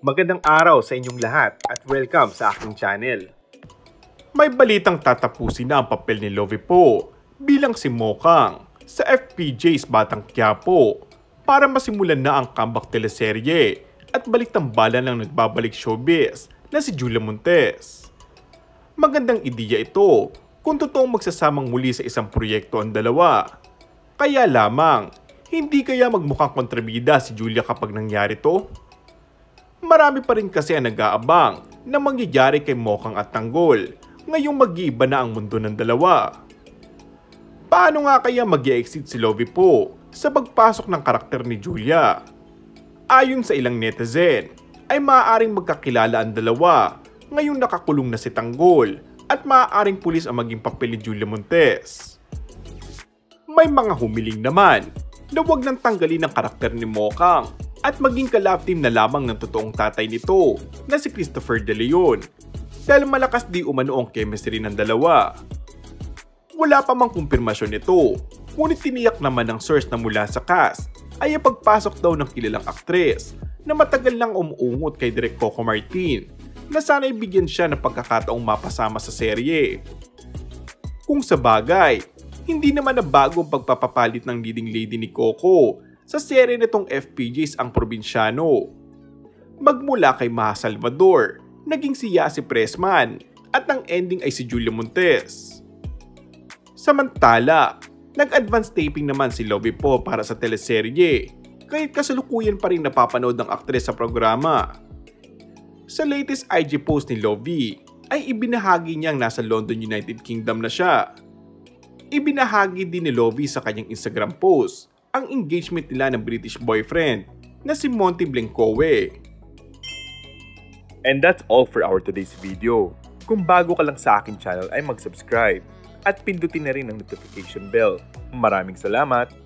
Magandang araw sa inyong lahat at welcome sa aking channel. May balitang tatapusin na ang papel ni Lovie Po bilang si Mokang sa FPJ's Batang Quiapo para masimulan na ang comeback teleserye at balik-tambalan ng nagbabalik showbiz na si Julia Montes. Magandang ideya ito kung totoong magsasamang muli sa isang proyekto ang dalawa. Kaya lamang, hindi kaya magmukhang kontrabida si Julia kapag nangyari to? Marami pa rin kasi ang nag-aabang na mangyayari kay Mokang at Tanggol ngayong mag-iiba na ang mundo ng dalawa. Paano nga kaya mag-i-exit si Lovie Po sa pagpasok ng karakter ni Julia? Ayon sa ilang netizen, ay maaaring magkakilala ang dalawa ngayong nakakulong na si Tanggol at maaaring pulis ang maging papel ni Julia Montes. May mga humiling naman na huwag nang tanggalin ang karakter ni Mokang at maging ka-love team na lamang ng totoong tatay nito na si Christopher De Leon dahil malakas di umano ang chemistry ng dalawa. Wala pa mang kumpirmasyon nito, ngunit tiniyak naman ng source na mula sa cast ay ang pagpasok daw ng kilalang aktres na matagal nang umuungot kay Direk Coco Martin na sana ibigyan siya ng pagkakataong mapasama sa serye. Kung sa bagay, hindi naman na bago ang pagpapapalit ng leading lady ni Coco sa serye nitong FPJ's Ang Probinsyano. Magmula kay Maha Salvador, naging si Yasi Pressman at ang ending ay si Julia Montes. Samantala, nag-advance taping naman si Lovie Po para sa teleserye, kahit kasalukuyan pa rin napapanood ng aktres sa programa. Sa latest IG post ni Lovie, ay ibinahagi niyang nasa London, United Kingdom na siya. Ibinahagi din ni Lovie sa kanyang Instagram post ang engagement nila ng British boyfriend na si Monty Blencowe. And that's all for our today's video. Kung bago ka lang sa akin channel ay mag-subscribe at pindutin na rin ang notification bell. Maraming salamat!